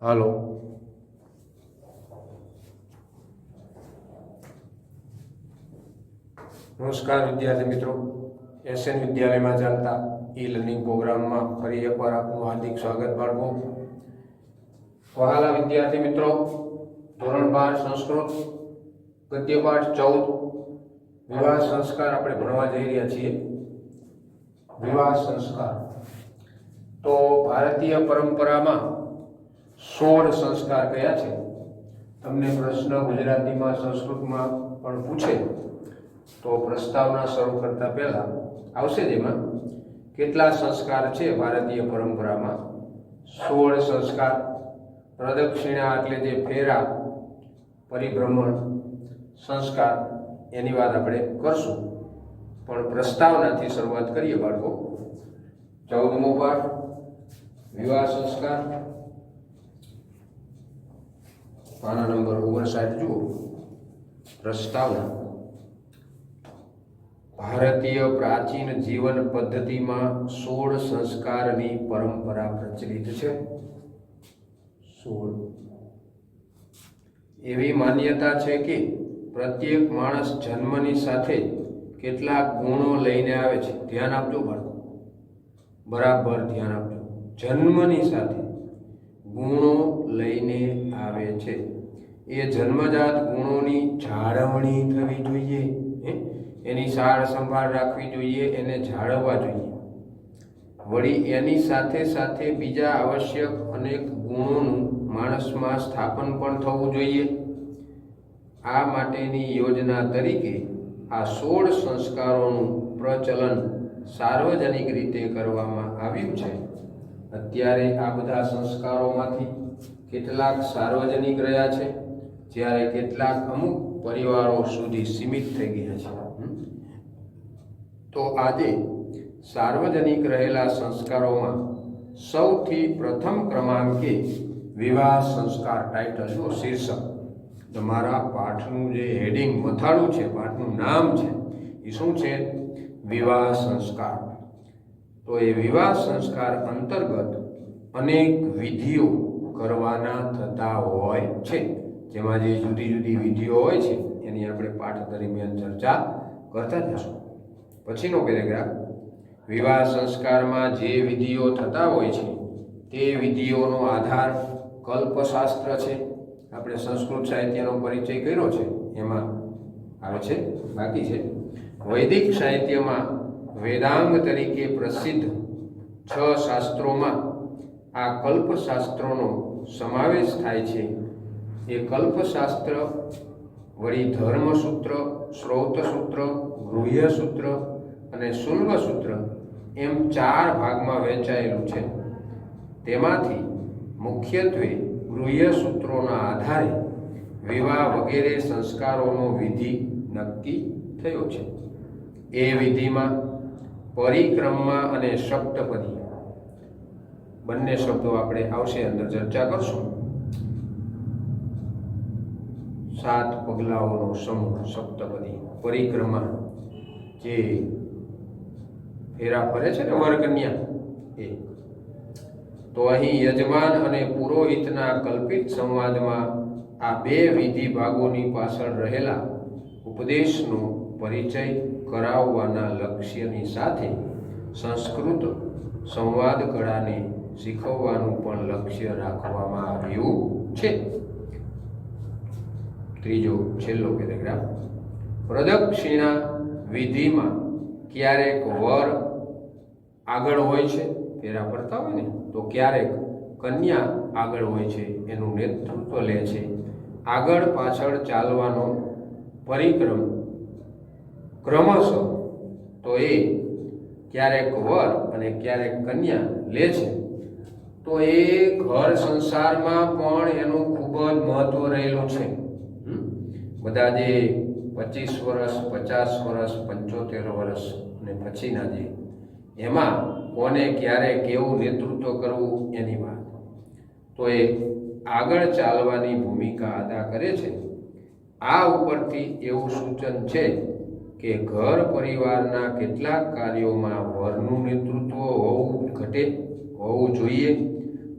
હાલો. નમસ્કાર વિદ્યાર્થી મિત્રો, એસએન વિદ્યાલયમાં ચાલતા ઈ લર્નિંગ પ્રોગ્રામમાં ફરી એકવાર આપનું હાર્દિક સ્વાગત બાળકો. વહાલા વિદ્યાર્થી મિત્રો, ધોરણ 12 સંસ્કૃત ગદ્ય પાઠ 14 વિવાહ સંસ્કાર આપણે ભણવા જઈ રહ્યા છીએ. વિવાહ સંસ્કાર તો ભારતીય પરંપરામાં 16 સંસ્કાર કયા છે? તમને પ્રશ્ન ગુજરાતીમાં સંસ્કૃતમાં પણ પૂછે તો પ્રસ્તાવના શરૂ કરતા પહેલા આવશે જેમાં કેટલા સંસ્કાર છે ભારતીય પરંપરામાં? 16 સંસ્કાર. પ્રદક્ષિણા એટલે જે ફેરા, પરિભ્રમણ સંસ્કાર, એની વાત આપણે કરશું, પણ પ્રસ્તાવનાથી શરૂઆત કરીએ બાળકો. 14મો પાઠ વિવાહ સંસ્કાર, પાના નંબર 59 જુઓ. પ્રસ્તાવના. ભારતીય પ્રાચીન જીવન પદ્ધતિમાં 16 સંસ્કારની પરંપરા પ્રચલિત છે. 16 એવી માન્યતા છે કે પ્રત્યેક માણસ જન્મની સાથે કેટલાક ગુણો લઈને આવે છે. ધ્યાન આપજો બાળકો, બરાબર ધ્યાન આપજો. જન્મની સાથે ગુણો લઈને આવે છે. એ જન્મજાત ગુણોની જાળવણી થવી જોઈએ, એની સાર સંભાળ રાખવી જોઈએ, એને જાળવવા જોઈએ. વળી એની સાથે સાથે બીજા આવશ્યક અનેક ગુણોનું માણસમાં સ્થાપન પણ થવું જોઈએ. આ માટેની યોજના તરીકે આ 16 સંસ્કારોનું પ્રચલન સાર્વજનિક રીતે કરવામાં આવ્યું છે. અત્યારે આ બધા સંસ્કારોમાંથી કેટલાક સાર્વજનિક રહ્યા છે, જ્યારે કેટલાક અમુક પરિવારો સુધી સીમિત થઈ ગયા છે. તો આજે સાર્વજનિક રહેલા સંસ્કારોમાં સૌથી પ્રથમ ક્રમાંકે વિવાહ સંસ્કાર. ટાઇટલ જો, શીર્ષક. તમારા પાઠનું જે હેડિંગ મથાળું છે, પાઠનું નામ છે, એ શું છે? વિવાહ સંસ્કાર. તો એ વિવાહ સંસ્કાર અંતર્ગત અનેક વિધિઓ કરવાના થતા હોય છે, જેમાં જે જુદી જુદી વિધિઓ હોય છે એની આપણે પાઠ દરમિયાન ચર્ચા કરતા જશું. પછીનો પેરેગ્રાફ. વિવાહ સંસ્કારમાં જે વિધિઓ થતા હોય છે તે વિધિઓનો આધાર કલ્પશાસ્ત્ર છે. આપણે સંસ્કૃત સાહિત્યનો પરિચય કર્યો છે, એમાં આવે છે, બાકી છે. વૈદિક સાહિત્યમાં વેદાંગ તરીકે પ્રસિદ્ધ 6 શાસ્ત્રોમાં આ કલ્પશાસ્ત્રોનો સમાવેશ થાય છે. એ કલ્પશાસ્ત્ર વળી ધર્મસૂત્ર, શ્રૌતસૂત્ર, ગૃહ્યસૂત્ર અને શુલ્બસૂત્ર એમ 4 ભાગમાં વહેંચાયેલું છે. તેમાંથી મુખ્યત્વે ગૃહ્યસૂત્રોના આધારે વિવાહ વગેરે સંસ્કારોનો વિધિ નક્કી થયો છે. એ વિધિમાં પરિક્રમા અને સપ્તપદી બંને શબ્દો આપણે આવશે, અંદર ચર્ચા કરશું. 7 પગલાઓનો સમૂહ સપ્તપદી. પરિક્રમા જે ફેરા ફરે છે ને વરકન્યા, એ તો અહીં યજમાન અને પુરોહિતના કલ્પિત સંવાદમાં આ 2 વિધિ ભાગોની પાછળ રહેલા ઉપદેશનો પરિચય કરાવવાના લક્ષ્યની સાથે સંસ્કૃત સંવાદ કળાને શીખવવાનું પણ લક્ષ્ય રાખવામાં આવ્યું છે. ત્રીજો છેલ્લો પેરેગ્રાફ. પ્રદક્ષિણા વિધિમાં ક્યારેક વર આગળ હોય છે, ફેરા ફરતા હોય ને, તો ક્યારેક કન્યા આગળ હોય છે, એનું નેતૃત્વ લે છે. આગળ પાછળ ચાલવાનો પરિક્રમ ક્રમશઃ તો એ ક્યારેક વર અને ક્યારેક કન્યા લે છે. તો એ ઘર સંસારમાં પણ એનું ખૂબ જ મહત્વ રહેલું છે. બધા જે 25 વર્ષ, 50 વર્ષ, 75 વર્ષ અને પછીના જે, એમાં કોને ક્યારે કેવું નેતૃત્વ કરવું એની વાત. તો એ આગળ ચાલવાની ભૂમિકા અદા કરે છે. આ ઉપરથી એવું સૂચન છે કે ઘર પરિવારના કેટલાક કાર્યોમાં વરનું નેતૃત્વ હોવું જોઈએ,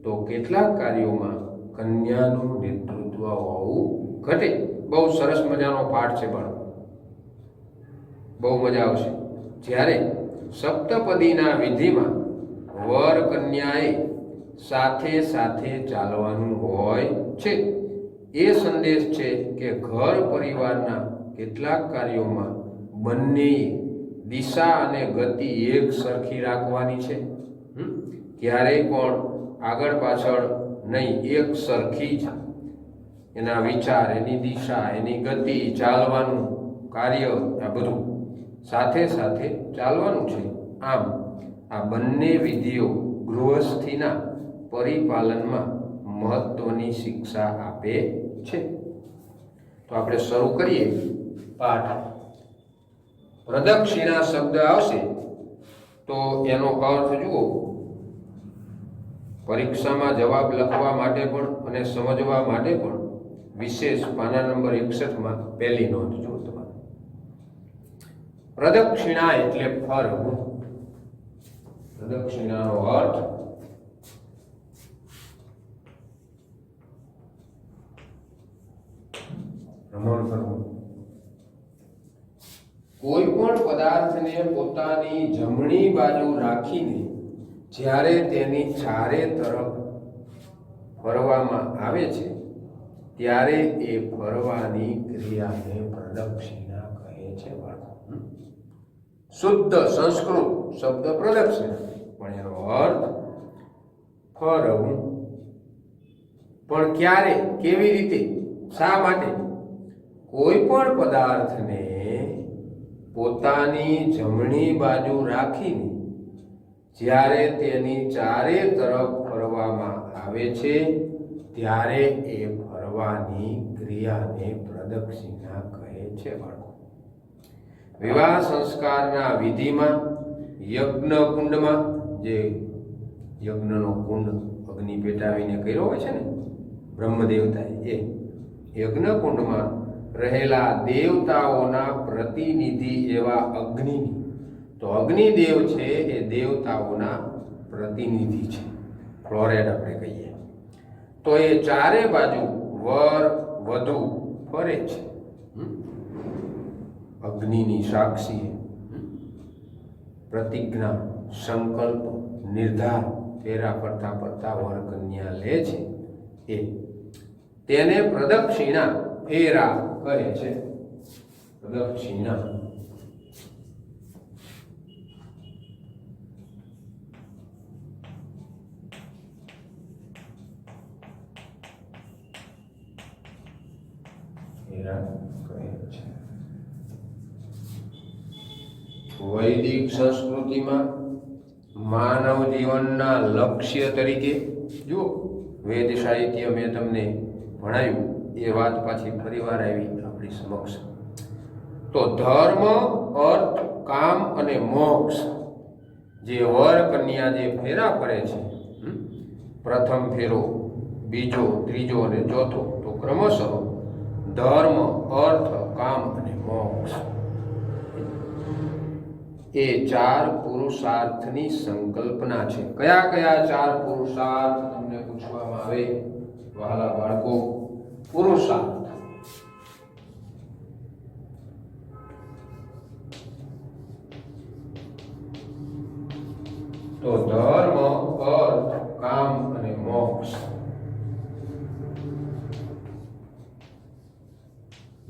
તો કેટલાક કાર્યોમાં કન્યાનું નેતૃત્વ હોવું ઘટે. બહુ સરસ મજાનો પાઠ છે બાળકો, બહુ મજા આવશે. જ્યારે સપ્તપદીના વિધિમાં વર કન્યાએ સાથે સાથે ચાલવાનું હોય છે. એ સંદેશ છે કે ઘર પરિવારના કેટલાક કાર્યોમાં બંને દિશા અને ગતિ એક સરખી રાખવાની છે. ક્યારેય પણ આગળ પાછળ નહીં, એક સરખી જ એના વિચાર, એની દિશા, એની ગતિ, ચાલવાનું કાર્ય, આ બધું સાથે સાથે ચાલવાનું છે. આમ આ બંને વિધિઓ ગૃહસ્થીના પરિપાલનમાં મહત્વની શિક્ષા આપે છે. તો આપણે શરૂ કરીએ પાઠ. પ્રદક્ષિણા શબ્દ આવશે તો એનો અર્થ જુઓ. પરીક્ષામાં જવાબ લખવા માટે પણ અને સમજવા માટે પણ વિશેષ પાના નંબર 61માં પહેલી નોંધ જુઓ તમારે. પ્રદક્ષિણા એટલે ફરવું. પ્રદક્ષિણાનો અર્થ ભ્રમણ કરવું. કોઈ પણ પદાર્થને પોતાની જમણી બાજુ રાખીને જ્યારે તેની ચારે તરફ ફરવામાં આવે છે ત્યારે એ ફરવાની ક્રિયાને પ્રદક્ષિણા કહે છે. શુદ્ધ સંસ્કૃત શબ્દ પ્રદક્ષિણા, પણ એનો અર્થ ફરવું. પણ ક્યારે, કેવી રીતે, શા માટે? કોઈ પણ પદાર્થને પોતાની જમણી બાજુ રાખીને જ્યારે તેની ચારે તરફ ફરવામાં આવે છે ત્યારે એ ફરવાની ક્રિયાને પ્રદક્ષિણા કહે છે બાળકો. વિવાહ સંસ્કારના વિધિમાં યજ્ઞ કુંડમાં, જે યજ્ઞનો કુંડ અગ્નિ પેટાવીને કર્યો હોય છે ને બ્રહ્મદેવતાએ, એ યજ્ઞ કુંડમાં રહેલા દેવતાઓના પ્રતિનિધિ એવા અગ્નિની, તો અગ્નિદેવ છે એ દેવતાઓના પ્રતિનિધિ છે, ફ્લોરેડ આપણે કહીએ. તો એ ચારે બાજુ વર વધુ ફરે છે અગ્નિની સાક્ષી. પ્રતિજ્ઞા, સંકલ્પ, નિર્ધાર ફેરા પડતા પડતા વર કન્યા લે છે એ તેને પ્રદક્ષિણા, ફેરા કહે છે. પ્રદક્ષિણા. વૈદિક સંસ્કૃતિમાં માનવ જીવનના લક્ષ્ય તરીકે, જુઓ વેદ સાહિત્ય મેં તમને ભણાવ્યું એ વાત પાછી ફરીવાર આવી આપણી સમક્ષ. તો ધર્મ, અર્થ, કામ અને મોક્ષ, જે વર કન્યા જે ફેરા ફરે છે, પ્રથમ ફેરો, બીજો, ત્રીજો અને ચોથો, તો ક્રમશઃ ધર્મ, અર્થ, કામ અને મોક્ષ એ ચાર પુરુષાર્થની સંકલ્પના છે. કયા કયા ચાર પુરુષાર્થ તમને પૂછવામાં આવે વહાલા બાળકો? પુરુષાર્થ. તો ધર્મ, અર્થ, કામ અને મોક્ષ.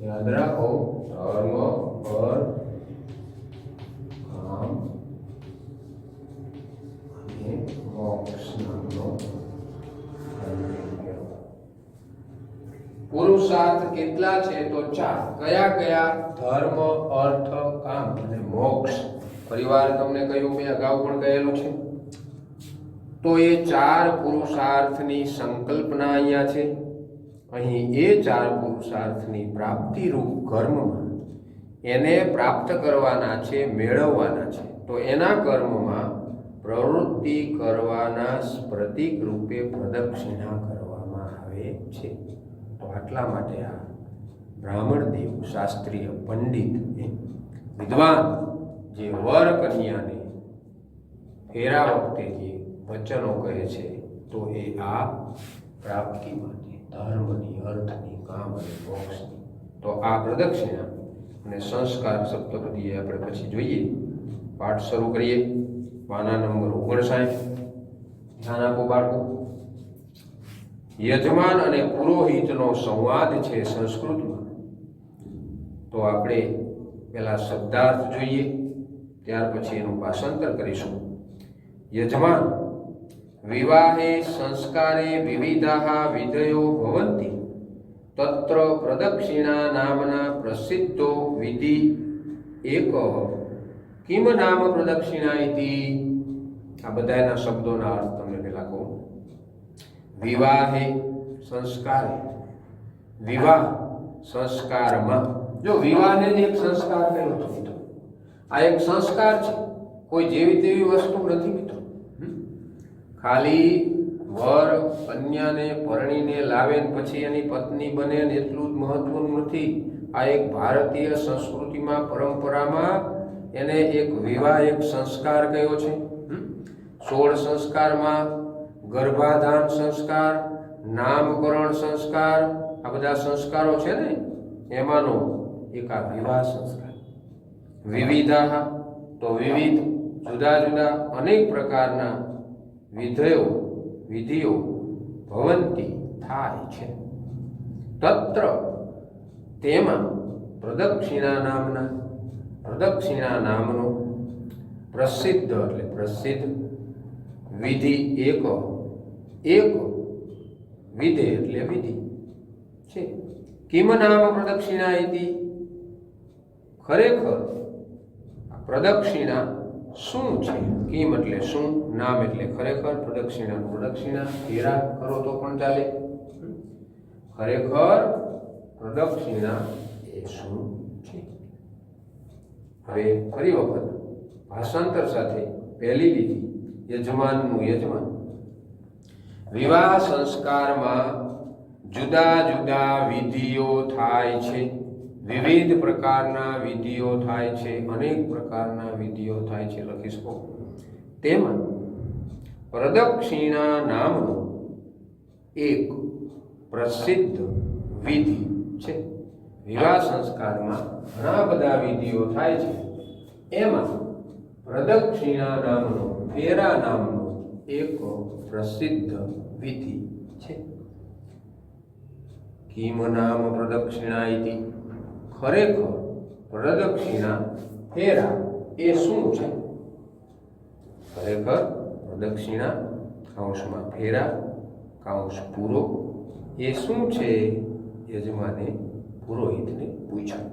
યાદ રાખો, ધર્મ, અર્થ, કામ અને મોક્ષ નામનો પુરુષાર્થ કેટલા છે? તો ચાર. કયા કયા? ધર્મ, અર્થ, કામ અને મોક્ષ. પરિવાર તમને કહ્યું, મેં અગાઉ પણ કહેલું છે. તો એ ચાર પુરુષાર્થની સંકલ્પના અહીંયા છે. અહીં એ ચાર પુરુષાર્થની પ્રાપ્તિરૂપ કર્મમાં એને પ્રાપ્ત કરવાના છે, મેળવવાના છે. તો એના કર્મમાં પ્રવૃત્તિ કરવાના પ્રતીક રૂપે પ્રદક્ષિણા કરવામાં આવે છે. તો આટલા માટે આ બ્રાહ્મણ દેવ, શાસ્ત્રીય, પંડિત, વિદ્વાન જે વર કન્યાને ફેરા વખતે જે વચનો કહે છે, તો એ આ પ્રાપ્તિ માટે, ધર્મની, અર્થની, કામ અને મોક્ષની. તો આ પ્રદક્ષિણા અને સંસ્કાર સપ્તપદી આપણે પછી જોઈએ. પાઠ શરૂ કરીએ. પાના નંબર 59. ધ્યાન આપો બાળકો. યજમાન અને પુરોહિતનો સંવાદ છે સંસ્કૃતમાં. તો આપણે પહેલા શબ્દાર્થ જોઈએ, ત્યાર પછી એનું ભાષાંતર કરીશું. યજમાન વિવાહે સંસ્કારે વિવિધાઃ વિધયો ભવન્તિ તત્ર પ્રદક્ષિણા નામના પ્રસિદ્ધો વિધિ એકઃ. કિમ નામ પ્રદક્ષિણા ઇતિ. આ બધાના શબ્દોના અર્થ તમને પહેલા કહું. વિવાહે સંસ્કારે, વિવાહ સંસ્કારમાં. જો વિવાહને જ એક સંસ્કાર કયો છે મિત્રો, આ એક સંસ્કાર છે, કોઈ જેવી તેવી વસ્તુ નથી મિત્રો. ખાલી વર કન્યાને પરણીને લાવે ને પછી એની પત્ની બને ને એટલું જ મહત્વનું નથી. આ એક ભારતીય સંસ્કૃતિમાં, પરંપરામાં એને એક વિવાહ એક સંસ્કાર કયો છે. 16 સંસ્કારમાં ગર્ભાધાન સંસ્કાર, નામકરણ સંસ્કાર, આ બધા સંસ્કારો છે ને, એમાંનો એક આ વિવાહ સંસ્કાર. વિવિધાઃ તો વિવિધ, જુદા જુદા અનેક પ્રકારના વિધિઓ ભવંતી થાય છે. તત્ર તેમાં પ્રદક્ષિણા નામનો પ્રસિદ્ધ એટલે પ્રસિદ્ધ, વિધિ એક વિધે એટલે વિધિ છે. કિમ નામ પ્રદક્ષિણા ઇતિ. ખરેખર પ્રદક્ષિણા શું છે. કિમ એટલે શું, નામ એટલે ખરેખર, પ્રદક્ષિણા ફેરા કરો તો પણ ચાલે. ખરેખર પ્રદક્ષિણા એ શું છે. હવે ફરી વખત ભાષાંતર સાથે પહેલી વિધિ, યજમાનનું યજમાન. વિવાહ સંસ્કારમાં જુદા જુદા વિધિઓ થાય છે, વિવિધ પ્રકારના વિધિઓ થાય છે, અનેક પ્રકારના વિધિઓ થાય છે, લખી શકો. તેમાં પ્રદક્ષિણા નામનો એક પ્રસિદ્ધ વિધિ છે. વિવાહ સંસ્કારમાં ઘણા બધા વિધિઓ થાય છે, એમાં પ્રદક્ષિણા નામનો, ફેરા નામનો એક પ્રસિદ્ધ વિધિ છે. કિમ નામ પ્રદક્ષિણા ઇતિ. ખરેખર પ્રદક્ષિણા ફેરા એ શું છે. ખરેખર પ્રદક્ષિણા કૌંસમાં ફેરા કૌંસ પૂરો એ શું છે. યજમાને પુરોહિતને પૂછ્યું.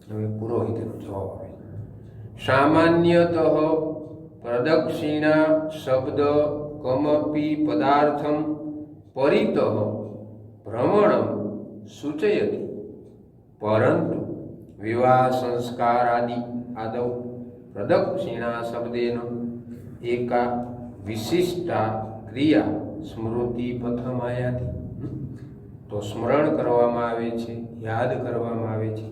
હવે પુરોહિતનો જવાબ આવે. સામાન્યતઃ પ્રદક્ષિણા શબ્દ કમપી પદાર્થમ પરિતઃ ભ્રમણમ સૂચયતિ, પરંતુ વિવાહ સંસ્કાર આદૌ પ્રદક્ષિણા શબ્દેન એકા વિશિષ્ટા ક્રિયા સ્મૃતિ પથમાયાતિ. તો સ્મરણ કરવામાં આવે છે, યાદ કરવામાં આવે છે.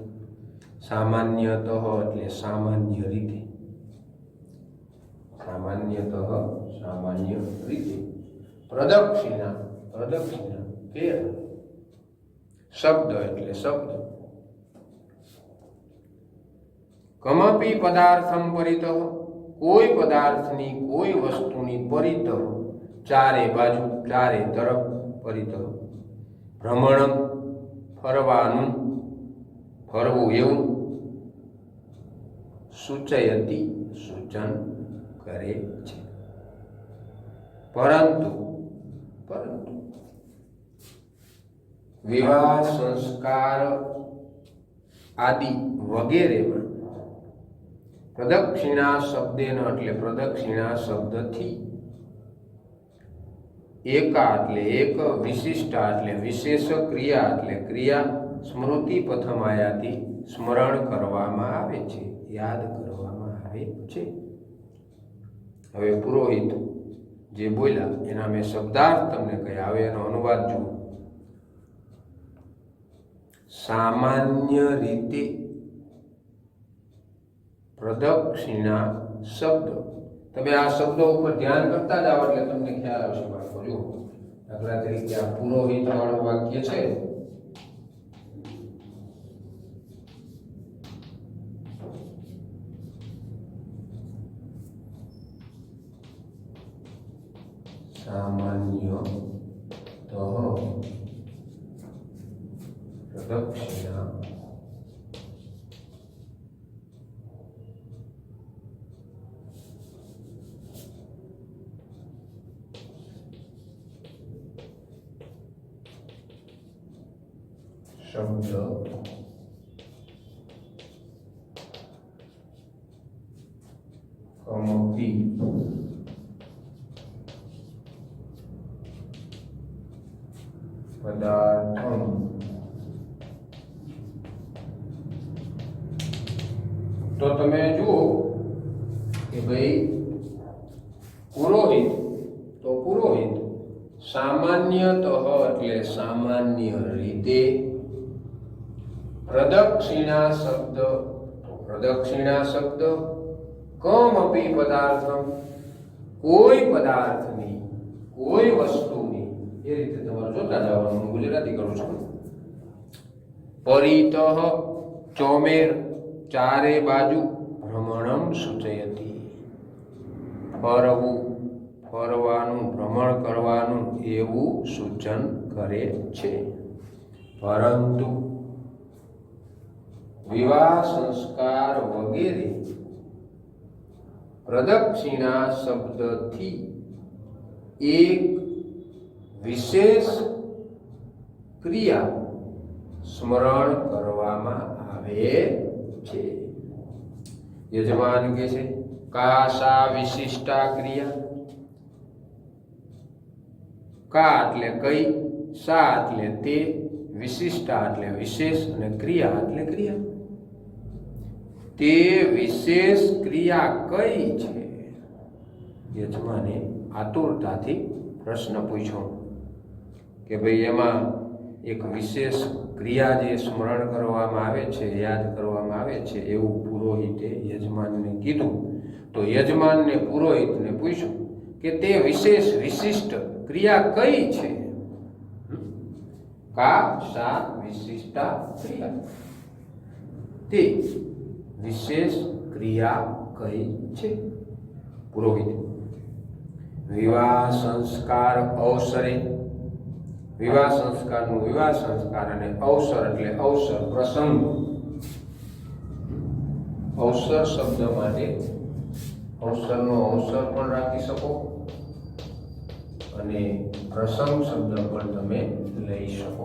સામાન્યતઃ એટલે સામાન્ય રીતે, સામાન્ય રીતે. પ્રદક્ષિણા ફેરા, શબ્દ એટલે શબ્દ. કમપી પદાર્થમ પરિતઃ, કોઈ પદાર્થની, કોઈ વસ્તુની, પરિતઃ ચારે બાજુ, ચારે તરફ, પરિતઃ. ભ્રમણમ ફરવાનું, ફરવું એવું. સૂચયતિ સૂચન કરે છે. પરંતુ વિવાહ સંસ્કાર આદિ વગેરેમાં પ્રદક્ષિણા શબ્દેન એટલે પ્રદક્ષિણા શબ્દથી એકા એટલે એક, વિશિષ્ટા એટલે વિશેષ, ક્રિયા એટલે ક્રિયા, સ્મૃતિ પથમાયાથી સ્મરણ કરવામાં આવે છે, યાદ કરવામાં આવે છે. હવે પુરોહિત જે બોલ્યા એના મેં શબ્દાર્થ તમને કહ્યા. હવે એનો અનુવાદ જુઓ. સામાન્ય રીતે પ્રદક્ષિણા શબ્દ, તમે આ શબ્દો ઉપર ધ્યાન કરતા જાઓ એટલે તમને ખ્યાલ આવશે બાળકો. જુઓ, દાખલા તરીકે આ પુરોહિત વાળું વાક્ય છે, સામાન્ય પ્રદક્ષિણા શબ્દ કમપી પદાર્થમ તો તમે જુઓ કે ભાઈ પુરોહિત તો પુરોહિત સામાન્યતઃ એટલે સામાન્ય રીતે, પ્રદક્ષિણા શબ્દ પ્રદક્ષિણા શબ્દ કમપી પદાર્થમ કોઈ પદાર્થની કોઈ વસ્તુની, એ રીતે તમારે જોતા જવાનું. હું ગુજરાતી કરું છું. પરિતઃ ચોમેર ચારે બાજુ ભ્રમણમ સૂચયતી, ફરવું ફરવાનું ભ્રમણ કરવાનું એવું સૂચન કરે છે. પરંતુ વિવાહ સંસ્કાર વગેરે પ્રદક્ષિણા શબ્દથી એક વિશેષ ક્રિયા સ્મરણ કરવામાં આવે છે. યજમાન કે છે કા સા વિશિષ્ટા ક્રિયા, કા એટલે કઈ, સા એટલે તે, વિશિષ્ટા એટલે વિશેષ, અને ક્રિયા એટલે ક્રિયા. તે વિશેષ ક્રિયા કઈ છે? યજમાને આતુરતાથી પ્રશ્ન પૂછ્યો કે ભાઈ એમાં એક વિશેષ ક્રિયા જે સ્મરણ કરવામાં આવે છે, યાદ કરવામાં આવે છે, એવું પુરોહિતે યજમાનને કીધું. તો યજમાનને પુરોહિતને પૂછ્યું કે તે વિશેષ વિશિષ્ટ ક્રિયા કઈ છે? કા સા વિશિષ્ટા ક્રિયા, તે વિશેષ ક્રિયા કઈ છે? પુરોહિત વિવાહ સંસ્કાર અવસરે, વિવાહ સંસ્કારનું વિવાહ સંસ્કાર, અને અવસર એટલે અવસર, પ્રસંગ. અવસર શબ્દ માટે અવસરનો અવસર પણ રાખી શકો અને પ્રસંગ શબ્દ પણ તમે લઈ શકો.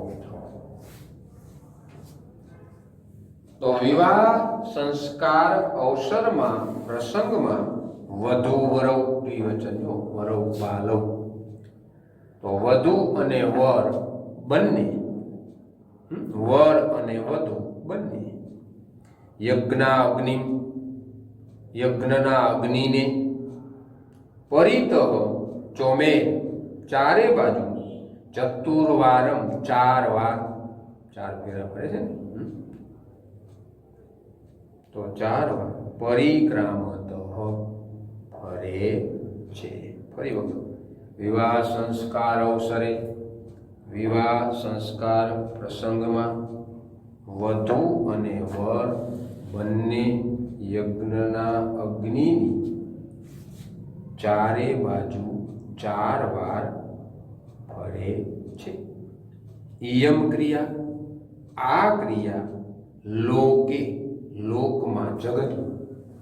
તો વિવાહ સંસ્કાર અવસરમાં પ્રસંગમાં વધુ વરવ દ્વિવચન, વરવ બાલવ. તો વધુ અને વર બંને, વર અને વધુ બંને. યજ્ઞના અગ્નિને, પરિતઃ ચોમે ચારે બાજુ, ચતુર્વારમ 4 વાર, 4 ફેરા પડે છે ને, તો 4 વાર પરિક્રામતઃ ફરે છે. ફરી વખત વિવાહ સંસ્કાર અવસરે, વિવાહ સંસ્કાર પ્રસંગમાં વધુ અને વર બંને યજ્ઞના અગ્નિની ચારે બાજુ 4 વાર ફરે છે. ઇયમ ક્રિયા, આ ક્રિયા લોકે, લોકમાં, જગતમાં.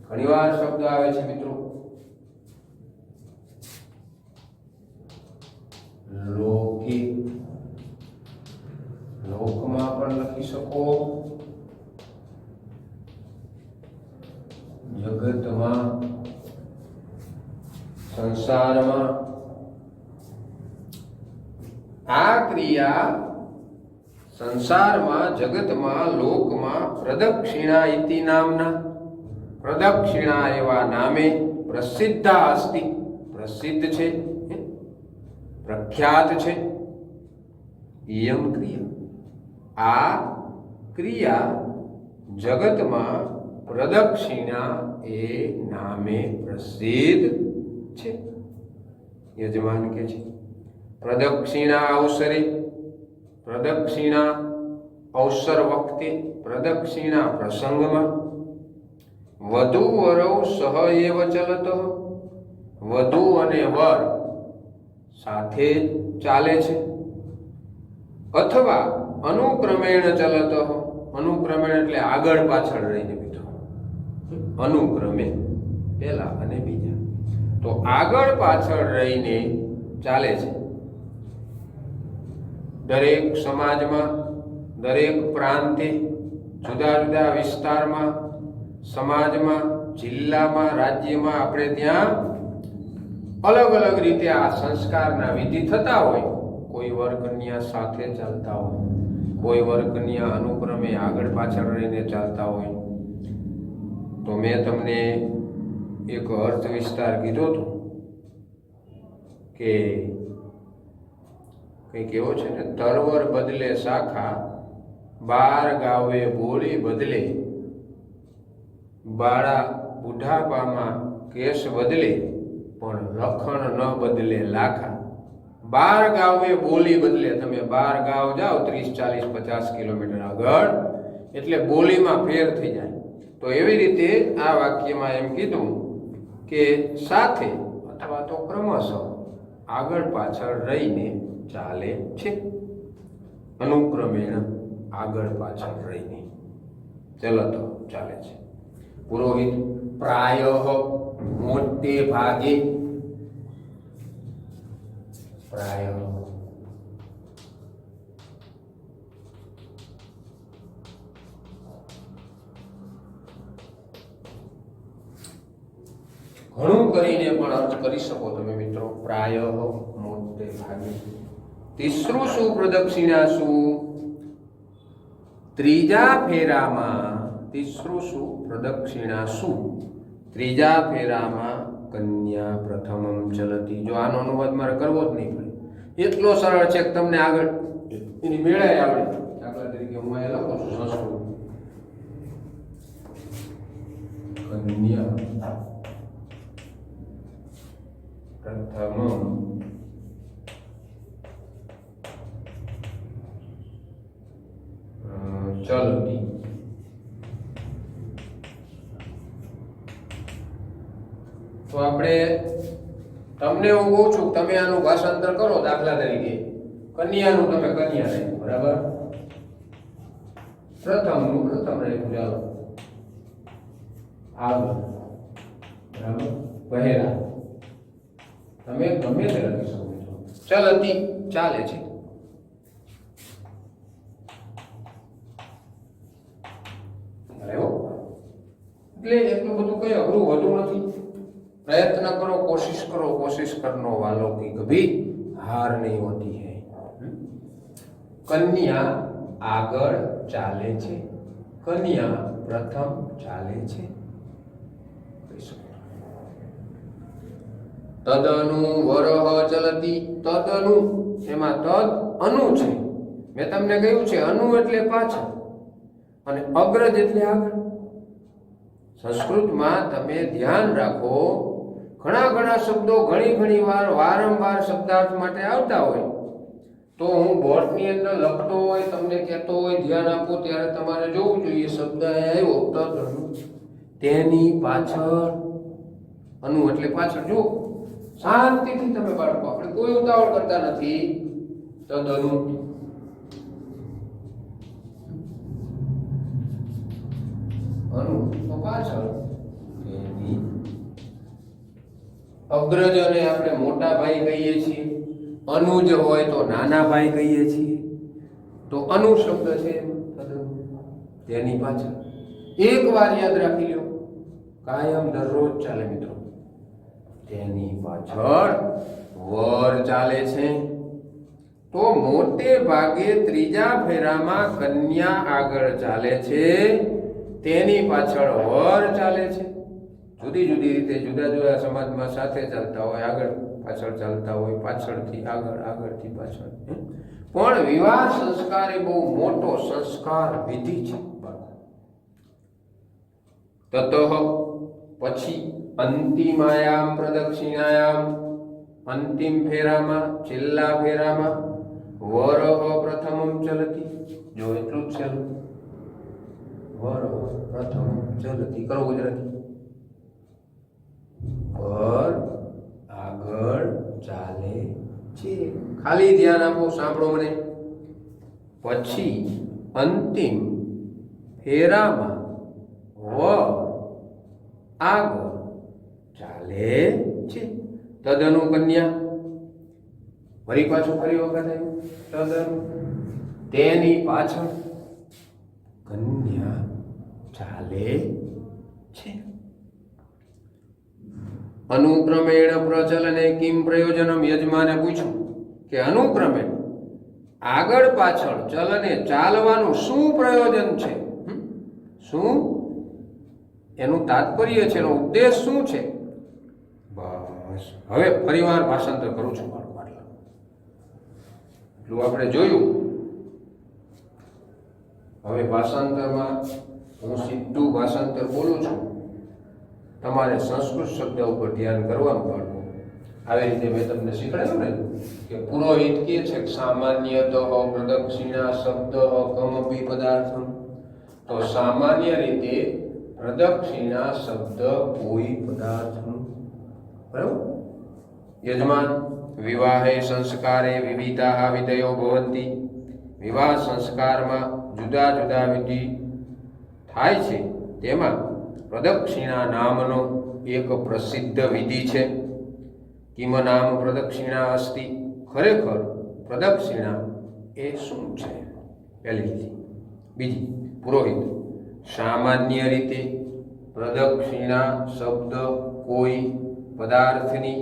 ઘણીવાર શબ્દ આવે છે મિત્રો લોકે, લોકમાં પણ લખી શકો, જગતમાં, સંસારમાં. આ ક્રિયા સંસારમાં, જગતમાં, લોકમાં પ્રદક્ષિણા ઇતિ નામના, પ્રદક્ષિણા એવા નામે પ્રસિદ્ધા અસ્તિ, પ્રસિદ્ધ છે, પ્રખ્યાત છે. ઇયમ ક્રિયા, આ ક્રિયા જગતમાં પ્રદક્ષિણા એ નામે પ્રસિદ્ધ છે. યજમાન કે છે પ્રદક્ષિણા અવસરે, પ્રદક્ષિણા અવસર વખતે, પ્રદક્ષિણા પ્રસંગમાં, વધુ વરૌ સહ એવ ચલત, વધુ અને વર સાથે ચાલે છે, અથવા અનુક્રમેણ ચલત, અનુક્રમેણ એટલે આગળ પાછળ રહીને મિત્રો, અનુક્રમે પહેલા અને બીજા, તો આગળ પાછળ રહીને ચાલે છે. દરેક સમાજમાં, દરેક પ્રાંતે, જુદા જુદા વિસ્તારમાં, સમાજમાં, જિલ્લામાં, રાજ્યમાં આપણે ત્યાં અલગ અલગ રીતે આ સંસ્કારના વિધિ થતા હોય. કોઈ વર કન્યા સાથે ચાલતા હોય, કોઈ વર કન્યા અનુક્રમે આગળ પાછળ રહીને ચાલતા હોય. તો મેં તમને એક અર્થ વિસ્તાર કીધો હતો કે કંઈક એવો છે ને, તરવર બદલે શાખા, 12 ગાવે બોલી બદલે, બાળા બુઢાપામાં કેસ બદલે, પણ લખણ ન બદલે લાખા. 12 ગાવે બોલી બદલે, તમે 12 ગાવ જાઓ 30, 40, 50 કિલોમીટર આગળ, એટલે બોલીમાં ફેર થઈ જાય. તો એવી રીતે આ વાક્યમાં એમ કીધું કે સાથે અથવા તો ક્રમશઃ આગળ પાછળ રહીને ચાલે છે, અનુક્રમેણ આગળ પાછળ રહીને ચલતો ચાલે છે. પુરોહિત પ્રાયઃ મોટે ભાગે, પ્રાયઃ ઘણું કરીને પણ અર્થ કરી શકો તમે મિત્રો. પ્રાયઃ મોટે ભાગે. તીસરું શું? પ્રદક્ષિણા શું? ત્રીજા ફેરામાં. તીસરું શું? પ્રદક્ષિણા શું? ત્રીજા ફેરામાં કન્યા પ્રથમમ ચલતી. જો આનો અનુવાદ મારે કરવો જ નહીં પડે, એટલો સરળ છે કે તમને આગળ એની મેળાએ આવડે. દાખલા તરીકે હું અહીંયા લખું છું સંસ્કૃત, કન્યા પ્રથમમ ચલતી. તો આપણે તમને હું કહું છું, તમે આનું ભાષાંતર કરો. દાખલા તરીકે કન્યાનું તમે કન્યા રાખ્યું, બરાબર, પ્રથમનું પ્રથમ રાખ્યું, ચાલો આગળ, બરાબર, પહેલા, તમે ગમે તે લખી શકો છો. ચલતી ચાલે છે. એટલે એટલું બધું કઈ અઘરું વધુ નથી. प्रयत्न करो, कोशिश करो, कोशिश करने वालों की कभी हार नहीं होती है. कन्या आगळ चाले छे, कन्या प्रथम चाले छे. तदनु वरह चलती. तदनु एमां तद अनु छे. मैं तमने कह्युं छे अनु एटले पाछळ અને અગ્રજ એટલે આગળ. સંસ્કૃતમાં તમે ધ્યાન રાખો, ઘણા ઘણા શબ્દો ઘણી વાર વારંવાર શબ્દાર્થ માટે આવતા હોય. તો હું બોર્ડની અંદર લખતો હોય, તમને કહેતો હોય ધ્યાન આપો, ત્યારે તમારે જોવું જોઈએ શબ્દ આવ્યો તદનુ, તેની પાછળ. અનુ એટલે પાછળ. જો શાંતિથી તમે બાળકો, આપણે કોઈ ઉતાવળ કરતા નથી. તદનુ અનુ તો પાછળ. તેની અગ્રજને આપણે મોટા ભાઈ કહીએ છીએ, અનુજ હોય તો નાના ભાઈ કહીએ છીએ. તો અનુ શબ્દ છે તેની પાછળ. એક વાર યાદ રાખી લો, કાયમ દરરોજ ચાલે મિત્રો. તેની પાછળ વર ચાલે છે. તો મોટે ભાગે ત્રીજા ફેરામાં કન્યા આગળ ચાલે છે, તેની પાછળ વર ચાલે છે. જુદી જુદી રીતે જુદા જુદા સમાજમાં સાથે ચાલતા હોય, આગળ પાછળ ચાલતા હોય, પાછળથી આગળ, આગળથી પાછળ. પણ વિવાહ સંસ્કાર એ બહુ મોટો સંસ્કાર વિધિ છે. તતઃ પછી અંતિમાયામ પ્રદક્ષિણાયામ, અંતિમ ફેરામાં છેલ્લા ફેરામાં વર પ્રથમમ ચલતી, જો એટલું જ છે, વર પ્રથમ ચલતી કરો ગુજરાતી, વર આગળ ચાલે છે, ખાલી ધ્યાન આપો, સાંભળો મને. પછી અંતિમ ફેરામાં વર આગળ ચાલે છે. તદનુ કન્યા, ફરી પાછું ફરી વખત આવ્યું તદનુ, તેની પાછળ કન્યા ચાલે છે. અનુક્રમેણ પ્રચલને કિમ પ્રયોજનમ, યજમાને પૂછ્યું કે અનુક્રમે આગળ પાછળ ચલને ચાલવાનું શું પ્રયોજન છે, શું એનું તાત્પર્ય છે, એનો ઉદ્દેશ શું છે. બસ હવે ફરીવાર ભાષાંતર કરું છું. એટલું આપણે જોયું. હવે ભાષાંતરમાં હું સીધું ભાષાંતર બોલું છું, તમારે સંસ્કૃત શબ્દ ઉપર ધ્યાન કરવાનું બાળકો. આવી રીતે મેં તમને શીખવાડ્યું ને કે પુરોહિત કહે છે કે સામાન્યતઃ પ્રદક્ષિણા શબ્દ કમપી પદાર્થમ, તો સામાન્ય રીતે પ્રદક્ષિણા શબ્દ કોઈ પદાર્થમ, બરાબર. યજમાન, વિવાહે સંસ્કારે વિવિધાઃ વિધયો ભવન્તિ, વિવાહ સંસ્કારમાં જુદા જુદા વિધિ થાય છે, તેમાં પ્રદક્ષિણા નામનો એક પ્રસિદ્ધ વિધિ છે. કિમ નામ પ્રદક્ષિણા અસ્તિ, ખરેખર પ્રદક્ષિણા એ શું છે, પહેલી વિધિ. બીજી, પુરોહિત, સામાન્ય રીતે પ્રદક્ષિણા શબ્દ કોઈ પદાર્થની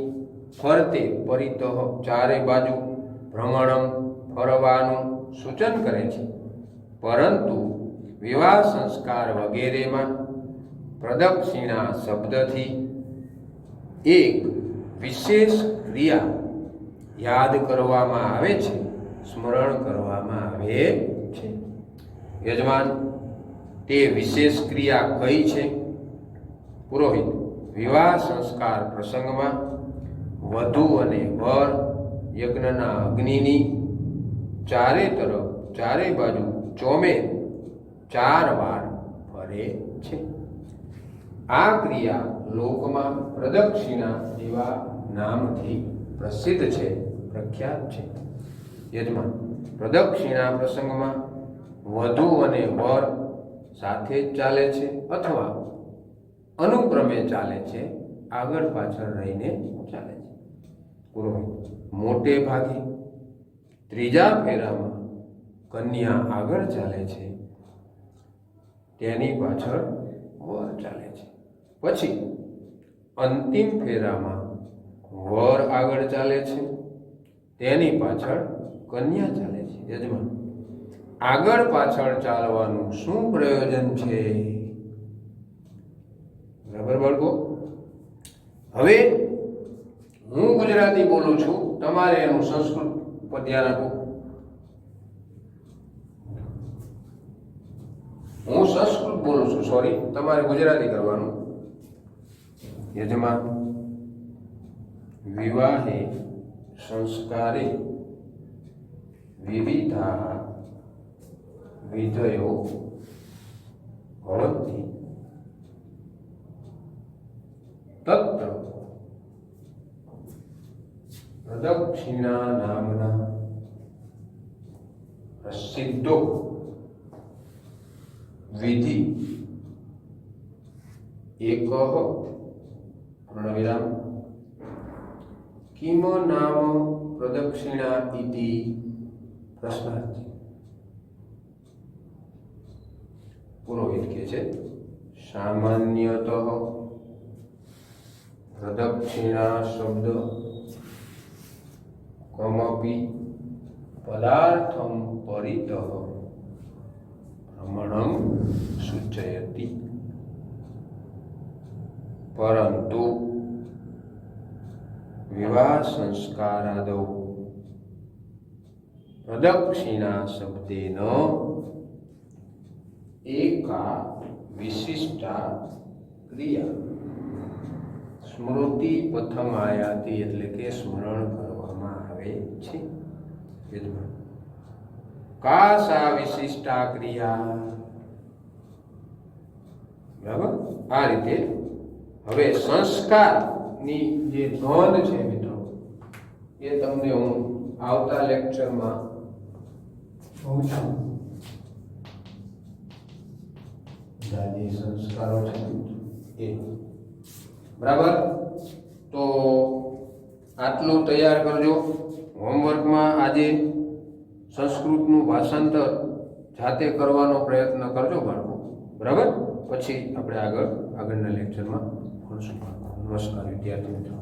ફરતે પરિતઃ ચારે બાજુ ભ્રમણમ ફરવાનું સૂચન કરે છે, પરંતુ વિવાહ સંસ્કાર વગેરેમાં પ્રદક્ષિણા શબ્દથી એક વિશેષ ક્રિયા યાદ કરવામાં આવે છે, સ્મરણ કરવામાં આવે છે. યજમાન, તે વિશેષ ક્રિયા કઈ છે. પુરોહિત, વિવાહ સંસ્કાર પ્રસંગમાં વધુ અને વર યજ્ઞના અગ્નિની ચારે તરફ ચારે બાજુ ચોમે 4 વાર ફરે છે. આ ક્રિયા લોકમાં પ્રદક્ષિણા જેવા નામથી પ્રસિદ્ધ છે, પ્રખ્યાત છે. યજમાન, પ્રદક્ષિણા પ્રસંગમાં વધુ અને વર સાથે જ ચાલે છે અથવા અનુક્રમે ચાલે છે, આગળ પાછળ રહીને ચાલે છે. પુરોહિત, મોટે ભાગે ત્રીજા ફેરામાં કન્યા આગળ ચાલે છે, તેની પાછળ વર ચાલે છે. પછી અંતિમ ફેરામાં વર આગળ ચાલે છે, તેની પાછળ કન્યા ચાલે છે. યજમાન, આગળ પાછળ ચાલવાનું શું પ્રયોજન છે. બરાબર બાળકો. હવે હું ગુજરાતી બોલું છું, તમારે એનું સંસ્કૃત પર ધ્યાન આપો. હું સંસ્કૃત બોલું છું, સોરી, તમારે ગુજરાતી કરવાનું. યજમાન, વિવાહે સંસ્કારે વિવિધા વિધયો ભવન્તિ, તત્ર પ્રદક્ષિણા નામના પ્રસિદ્ધો વિધિ એક પૂર્ણવિરામ કિમ નામ પ્રદક્ષિણા ઇતિ પ્રશ્નાર્થ. પુરોહિત કહે છે, સામાન્યતઃ પ્રદક્ષિણા શબ્દ કમપી પદાર્થમ પરિતઃ ભ્રમણમ સૂચયતિ, પરંતુ વિવાહ સંસ્કારાદૌ પ્રદક્ષિણા શબ્દેન એકા વિશિષ્ટા ક્રિયા સ્મૃતિ પ્રથમ આયાતિ, એટલે કે સ્મરણ થાય છે. વેદમાં કા સા વિશિષ્ટા ક્રિયા. બરાબર, આ રીતે હવે સંસ્કારની જે નોંધ છે મિત્રો એ તમને હું આવતા લેક્ચરમાં જે સંસ્કારો છે એ બરાબર. તો આટલું તૈયાર કરજો. હોમવર્કમાં આજે સંસ્કૃતનું ભાષાંતર જાતે કરવાનો પ્રયત્ન કરજો બાળકો. બરાબર, પછી આપણે આગળના લેક્ચરમાં ભણશું. નમસ્કાર વિદ્યાર્થી મિત્રો.